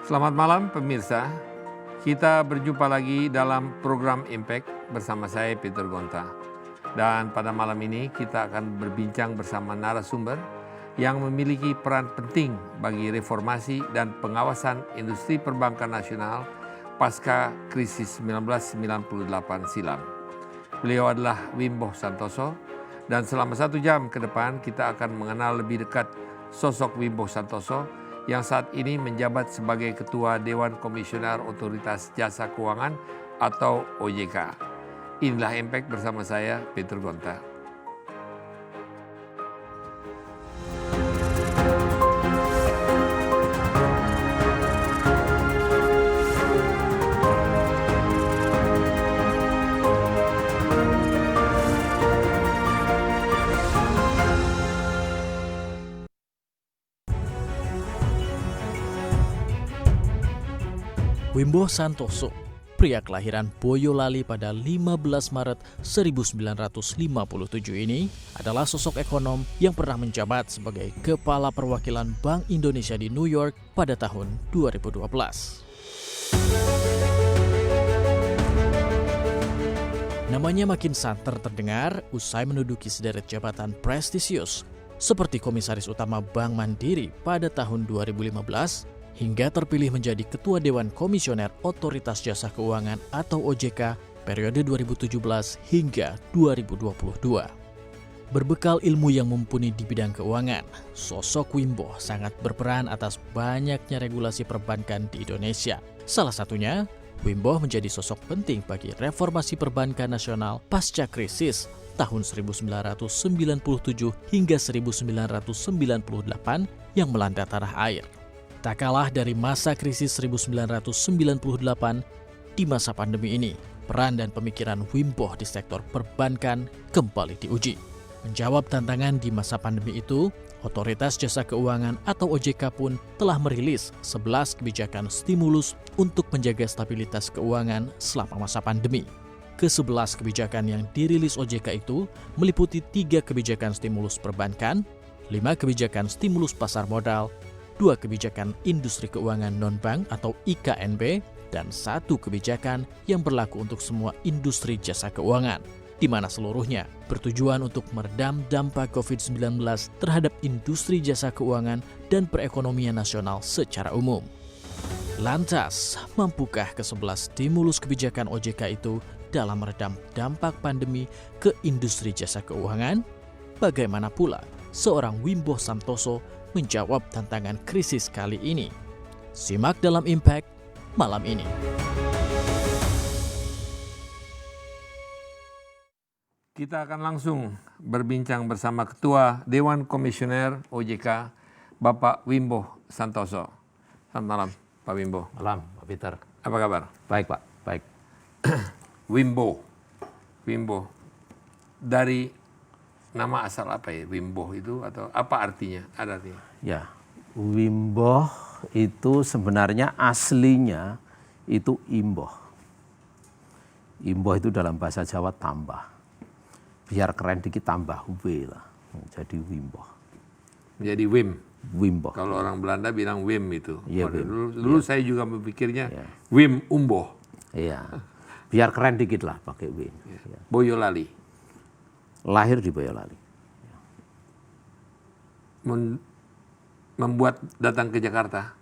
Selamat malam pemirsa, kita berjumpa lagi dalam program Impact bersama saya Peter Gonta. Dan pada malam ini kita akan berbincang bersama narasumber yang memiliki peran penting bagi reformasi dan pengawasan industri perbankan nasional pasca krisis 1998 silam. Beliau adalah Wimbo Santoso dan selama 1 jam ke depan kita akan mengenal lebih dekat sosok Wimbo Santoso yang saat ini menjabat sebagai Ketua Dewan Komisioner Otoritas Jasa Keuangan atau OJK. Inilah Impact bersama saya, Peter Gonta. Wimbo Santoso, pria kelahiran Boyolali pada 15 Maret 1957 ini adalah sosok ekonom yang pernah menjabat sebagai Kepala Perwakilan Bank Indonesia di New York pada tahun 2012. Namanya makin santer terdengar usai menduduki sederet jabatan prestisius seperti Komisaris Utama Bank Mandiri pada tahun 2015 hingga terpilih menjadi Ketua Dewan Komisioner Otoritas Jasa Keuangan atau OJK periode 2017 hingga 2022. Berbekal ilmu yang mumpuni di bidang keuangan, sosok Wimbo sangat berperan atas banyaknya regulasi perbankan di Indonesia. Salah satunya, Wimbo menjadi sosok penting bagi reformasi perbankan nasional pasca krisis tahun 1997 hingga 1998 yang melanda tanah air. Tak kalah dari masa krisis 1998, di masa pandemi ini, peran dan pemikiran Wimbo di sektor perbankan kembali diuji. Menjawab tantangan di masa pandemi itu, Otoritas Jasa Keuangan atau OJK pun telah merilis 11 kebijakan stimulus untuk menjaga stabilitas keuangan selama masa pandemi. Ke-11 kebijakan yang dirilis OJK itu meliputi 3 kebijakan stimulus perbankan, 5 kebijakan stimulus pasar modal, 2 kebijakan industri keuangan non-bank atau IKNB, dan 1 kebijakan yang berlaku untuk semua industri jasa keuangan, di mana seluruhnya bertujuan untuk meredam dampak COVID-19 terhadap industri jasa keuangan dan perekonomian nasional secara umum. Lantas, mampukah ke-11 stimulus kebijakan OJK itu dalam meredam dampak pandemi ke industri jasa keuangan? Bagaimana pula seorang Wimbo Santoso menjawab tantangan krisis kali ini? Simak dalam Impact malam ini. Kita akan langsung berbincang bersama Ketua Dewan Komisioner OJK, Bapak Wimbo Santoso. Selamat malam, Pak Wimbo. Malam, Pak Peter. Apa kabar? Baik, Pak. Baik. Wimbo. Dari nama asal apa ya, Wimbo itu, atau apa artinya? Ada artinya? Ya, Wimbo itu sebenarnya aslinya itu imboh. Imboh itu dalam bahasa Jawa tambah. Biar keren dikit tambah W lah. Jadi Wimbo. Jadi Wim. Wimbo. Kalau orang Belanda bilang Wim itu. Iya, Dulu saya juga berpikirnya Wim Umboh. Iya. Biar keren dikit lah pakai W. Ya. Boyolali. Lahir di Boyolali. Membuat datang ke Jakarta.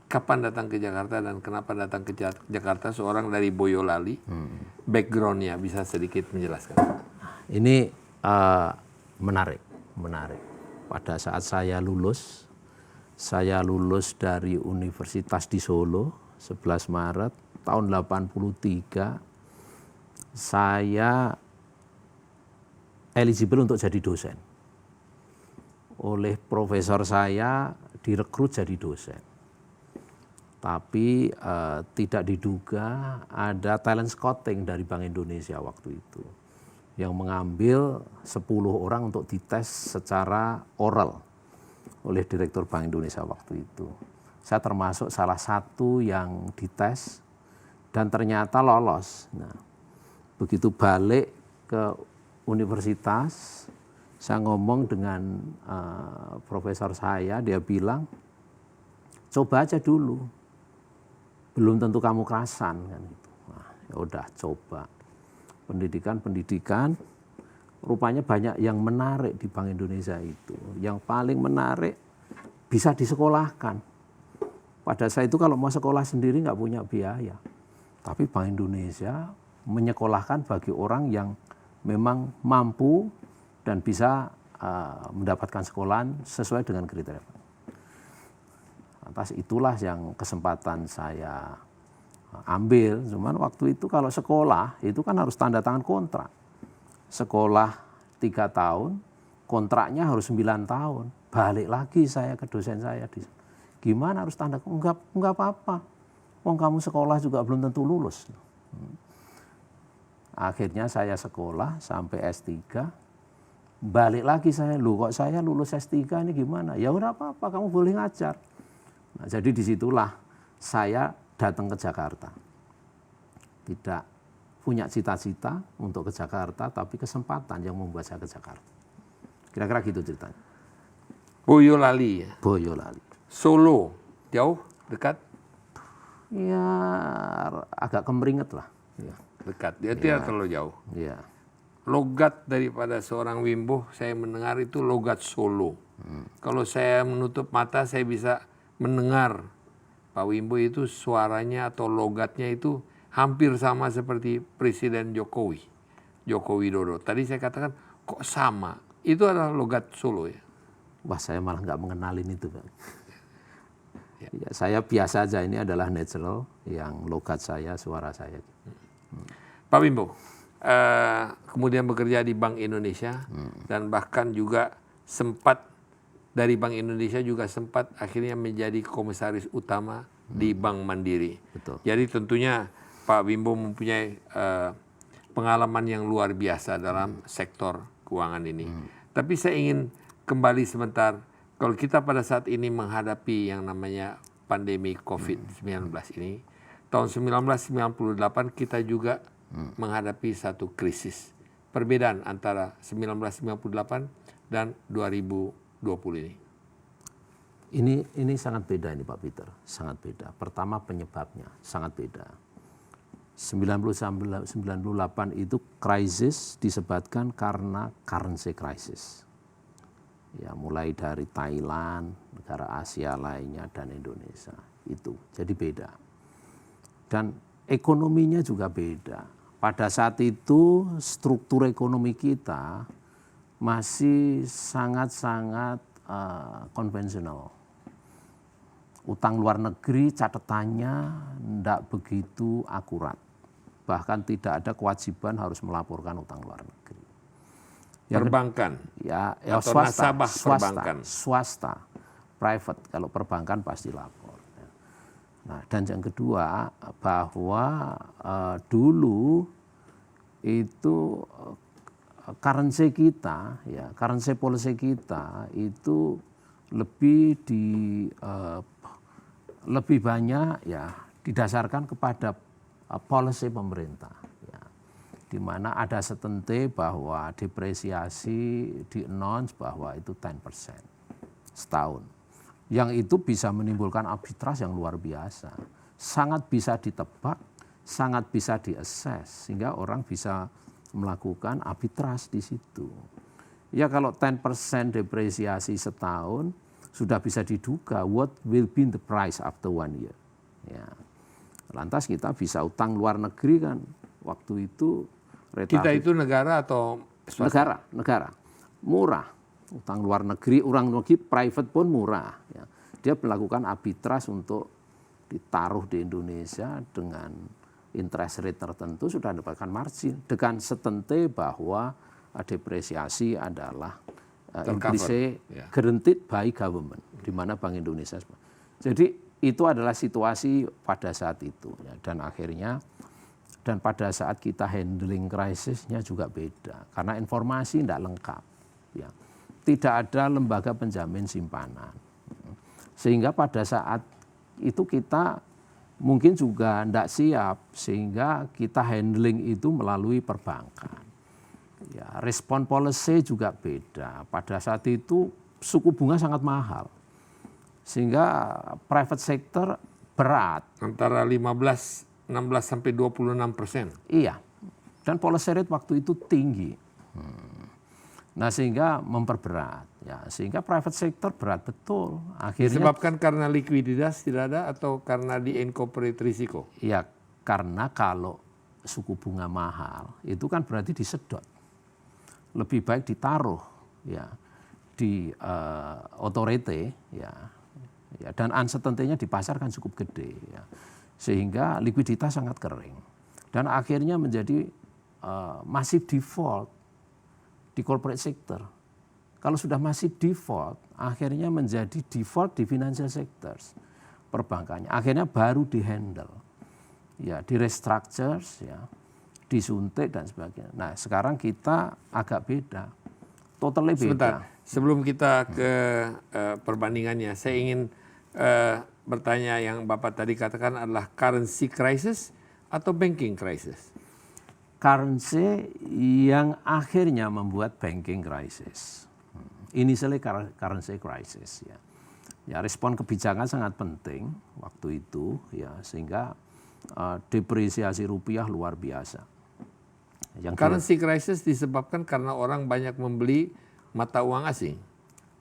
Kapan datang ke Jakarta dan kenapa datang ke Jakarta seorang dari Boyolali? Backgroundnya bisa sedikit menjelaskan. Ini menarik. Pada saat saya lulus dari Universitas di Solo 11 Maret tahun 83, saya eligible untuk jadi dosen. Oleh profesor saya direkrut jadi dosen. Tapi tidak diduga ada talent scouting dari Bank Indonesia waktu itu, yang mengambil 10 orang untuk dites secara oral oleh Direktur Bank Indonesia waktu itu. Saya termasuk salah satu yang dites dan ternyata lolos. Nah, begitu balik ke universitas, saya ngomong dengan profesor saya, dia bilang, coba aja dulu belum tentu kamu kerasan kan gitu. Nah, ya udah coba pendidikan, rupanya banyak yang menarik di Bank Indonesia itu. Yang paling menarik bisa disekolahkan. Pada saat itu kalau mau sekolah sendiri nggak punya biaya. Tapi Bank Indonesia menyekolahkan bagi orang yang memang mampu dan bisa mendapatkan sekolahan sesuai dengan kriteria. Atas itulah yang kesempatan saya ambil. Cuman waktu itu kalau sekolah itu kan harus tanda tangan kontrak. Sekolah 3 tahun, kontraknya harus 9 tahun. Balik lagi saya ke dosen saya. Gimana harus tanda? Enggak apa-apa. Wong kamu sekolah juga belum tentu lulus. Akhirnya saya sekolah sampai S3. Balik lagi saya, kok saya lulus S3 ini gimana? Ya udah apa-apa, kamu boleh ngajar. Nah, jadi disitulah saya datang ke Jakarta. Tidak punya cita-cita untuk ke Jakarta, tapi kesempatan yang membuat saya ke Jakarta. Kira-kira gitu ceritanya. Boyolali ya? Boyolali. Solo, jauh, dekat? Ya agak kemeringet lah. Ya. Dekat, dia tidak terlalu jauh. Ya. Logat daripada seorang Wimbo, saya mendengar itu logat Solo. Kalau saya menutup mata, saya bisa mendengar Pak Wimbo itu suaranya atau logatnya itu hampir sama seperti Presiden Jokowi, Joko Widodo. Tadi saya katakan kok sama, itu adalah logat Solo ya? Wah saya malah nggak mengenalin itu Pak. Ya, saya biasa aja, ini adalah natural yang logat saya, suara saya. Pak Wimbo, kemudian bekerja di Bank Indonesia dan bahkan juga sempat dari Bank Indonesia juga sempat akhirnya menjadi komisaris utama di Bank Mandiri. Betul. Jadi tentunya Pak Wimbo mempunyai pengalaman yang luar biasa dalam sektor keuangan ini. Tapi saya ingin kembali sebentar, kalau kita pada saat ini menghadapi yang namanya pandemi COVID-19 ini, tahun 1998 kita juga menghadapi satu krisis. Perbedaan antara 1998 dan 2020 ini. Ini sangat beda ini Pak Peter, sangat beda. Pertama penyebabnya sangat beda. 1998 itu krisis disebabkan karena currency crisis. Ya, mulai dari Thailand, negara Asia lainnya dan Indonesia itu. Jadi beda. Dan ekonominya juga beda. Pada saat itu struktur ekonomi kita masih sangat-sangat konvensional. Utang luar negeri catatannya tidak begitu akurat. Bahkan tidak ada kewajiban harus melaporkan utang luar negeri. Perbankan? Ya atau swasta, nasabah perbankan? Swasta, private. Kalau perbankan pasti lapor. Nah, dan yang kedua bahwa dulu itu currency kita, ya currency policy kita itu lebih banyak ya didasarkan kepada policy pemerintah, ya, di mana ada setente bahwa depresiasi di-announce bahwa itu 10% setahun, yang itu bisa menimbulkan arbitrase yang luar biasa, sangat bisa ditebak, sangat bisa diakses sehingga orang bisa melakukan arbitrase di situ. Ya kalau 10% depresiasi setahun sudah bisa diduga what will be the price after 1 year. Ya. Lantas kita bisa utang luar negeri kan waktu itu. Kita itu negara atau swasta? Negara. Murah. Utang luar negeri, orang negeri private pun murah. Ya. Dia melakukan arbitrase untuk ditaruh di Indonesia dengan interest rate tertentu sudah mendapatkan margin dengan setente bahwa depresiasi adalah implicit guaranteed by government, di mana Bank Indonesia. Jadi itu adalah situasi pada saat itu, ya. Dan akhirnya dan pada saat kita handling krisisnya juga beda karena informasi tidak lengkap, ya. Tidak ada lembaga penjamin simpanan, sehingga pada saat itu kita mungkin juga tidak siap sehingga kita handling itu melalui perbankan. Ya, respon policy juga beda. Pada saat itu suku bunga sangat mahal. Sehingga private sector berat. Antara 16 sampai 26%. Iya, dan policy rate waktu itu tinggi. Nah sehingga memperberat, ya sehingga private sector berat betul. Akhirnya Disebabkan karena likuiditas tidak ada atau karena di incorporate risiko? ya karena kalau suku bunga mahal itu kan berarti disedot. Lebih baik ditaruh ya di authority ya dan uncertainty-nya di pasar kan cukup gede ya. Sehingga likuiditas sangat kering. Dan akhirnya menjadi masif default di corporate sector. Kalau sudah masih default, akhirnya menjadi default di financial sectors, perbankannya. Akhirnya baru dihandle, ya, di restructure, ya, disuntik dan sebagainya. Nah, sekarang kita agak beda, totally beda. Sebentar, sebelum kita ke perbandingannya, saya ingin bertanya yang Bapak tadi katakan adalah currency crisis atau banking crisis? Currency yang akhirnya membuat banking crisis. Initially currency crisis ya. Ya respon kebijakan sangat penting waktu itu ya sehingga depresiasi rupiah luar biasa. Currency crisis disebabkan karena orang banyak membeli mata uang asing.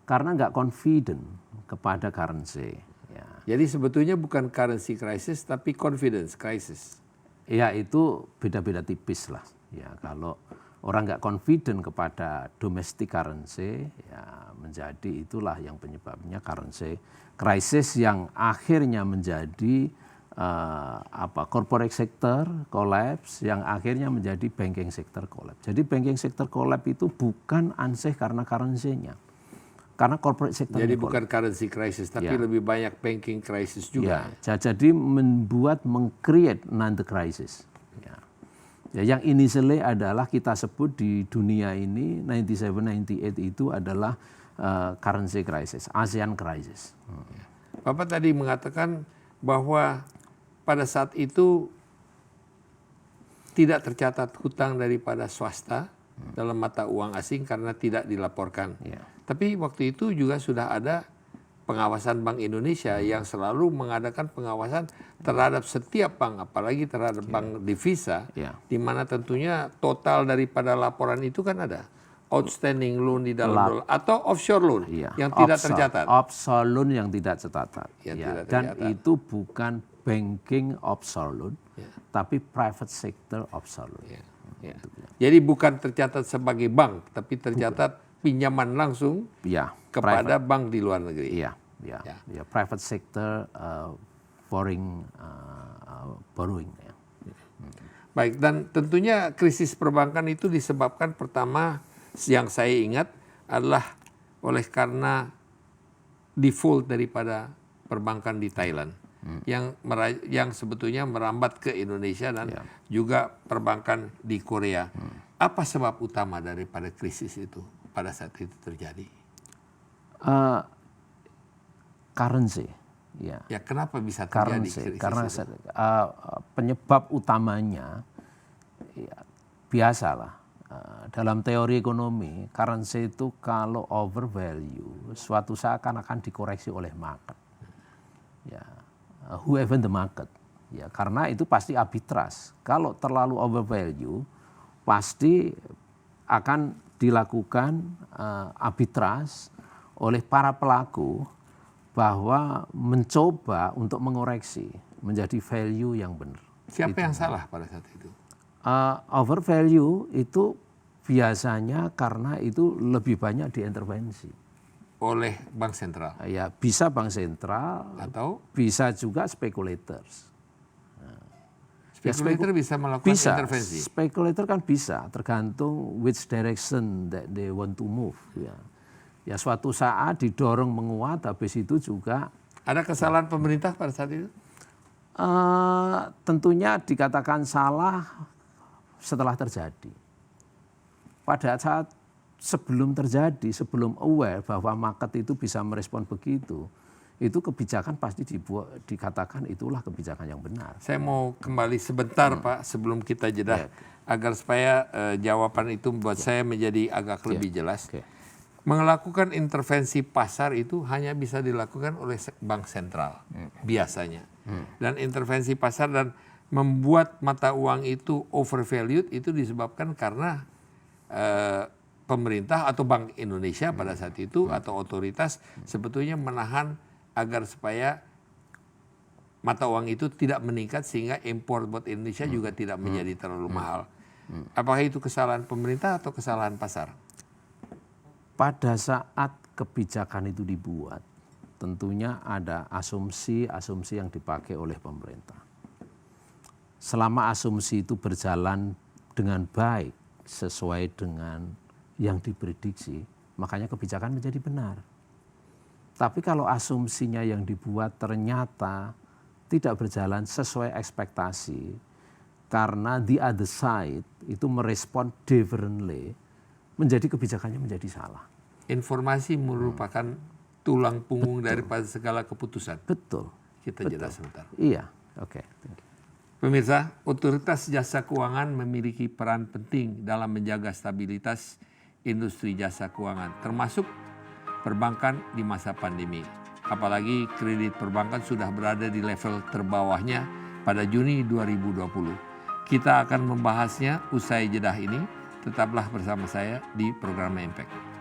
Karena nggak confident kepada currency. Ya. Jadi sebetulnya bukan currency crisis tapi confidence crisis. Ya itu beda-beda tipis lah. Ya kalau orang nggak confident kepada domestic currency, ya menjadi itulah yang penyebabnya currency crisis yang akhirnya menjadi corporate sector collapse, yang akhirnya menjadi banking sector collapse. Jadi banking sector collapse itu bukan ansih karena currency-nya, karena corporate sector. Jadi bukan currency crisis, tapi ya. Lebih banyak banking crisis juga. Ya, jadi meng-create another crisis. Ya. Ya, yang initially adalah kita sebut di dunia ini 97-98 itu adalah currency crisis, ASEAN crisis. Bapak tadi mengatakan bahwa pada saat itu tidak tercatat hutang daripada swasta dalam mata uang asing karena tidak dilaporkan. Ya. Tapi waktu itu juga sudah ada pengawasan Bank Indonesia yang selalu mengadakan pengawasan terhadap setiap bank, apalagi terhadap bank devisa, di mana tentunya total daripada laporan itu kan ada outstanding loan di dalam dolar atau offshore loan yang tidak tercatat. Offshore loan yang tidak tercatat. Tidak dan tercatat. itu bukan banking offshore loan, tapi private sector offshore loan. Jadi bukan tercatat sebagai bank, tapi tercatat pinjaman langsung kepada bank di luar negeri. Private sector foreign borrowing. Baik, dan tentunya krisis perbankan itu disebabkan pertama yang saya ingat adalah oleh karena default daripada perbankan di Thailand yang sebetulnya merambat ke Indonesia dan juga perbankan di Korea. Apa sebab utama daripada krisis itu pada saat itu terjadi? Currency. Ya, kenapa bisa terjadi krisis karena itu? Penyebab utamanya biasalah dalam teori ekonomi, currency itu kalau overvalue suatu saat akan dikoreksi oleh market. Whoever the market. Karena itu pasti arbitrage. Kalau terlalu overvalue pasti akan dilakukan arbitrage oleh para pelaku bahwa mencoba untuk mengoreksi menjadi value yang benar. Siapa yang salah pada saat itu? Overvalue itu biasanya karena itu lebih banyak diintervensi oleh bank sentral. Ya, bisa bank sentral atau bisa juga speculators. Spekulator bisa melakukan intervensi. Spekulator kan bisa, tergantung which direction that they want to move. Ya suatu saat didorong menguat, habis itu juga. Ada kesalahan pemerintah pada saat itu? Tentunya dikatakan salah setelah terjadi. Pada saat sebelum terjadi, sebelum aware bahwa market itu bisa merespon begitu, itu kebijakan pasti dikatakan itulah kebijakan yang benar. Saya mau kembali sebentar Pak sebelum kita jeda agar supaya jawaban itu buat saya menjadi agak lebih jelas. melakukan intervensi pasar itu hanya bisa dilakukan oleh bank sentral biasanya. Dan intervensi pasar dan membuat mata uang itu overvalued itu disebabkan karena pemerintah atau Bank Indonesia pada saat itu atau otoritas sebetulnya menahan agar supaya mata uang itu tidak meningkat sehingga impor buat Indonesia juga tidak menjadi terlalu mahal. Apakah itu kesalahan pemerintah atau kesalahan pasar? Pada saat kebijakan itu dibuat, tentunya ada asumsi-asumsi yang dipakai oleh pemerintah. Selama asumsi itu berjalan dengan baik, sesuai dengan yang diprediksi, makanya kebijakan menjadi benar. Tapi kalau asumsinya yang dibuat ternyata tidak berjalan sesuai ekspektasi, karena the other side itu merespon differently, menjadi kebijakannya menjadi salah. Informasi merupakan tulang punggung daripada segala keputusan. Betul. Kita jeda sebentar. Iya, oke. Thank you. Pemirsa, otoritas jasa keuangan memiliki peran penting dalam menjaga stabilitas industri jasa keuangan, termasuk perbankan di masa pandemi. Apalagi kredit perbankan sudah berada di level terbawahnya pada Juni 2020. Kita akan membahasnya usai jeda ini. Tetaplah bersama saya di program Impact.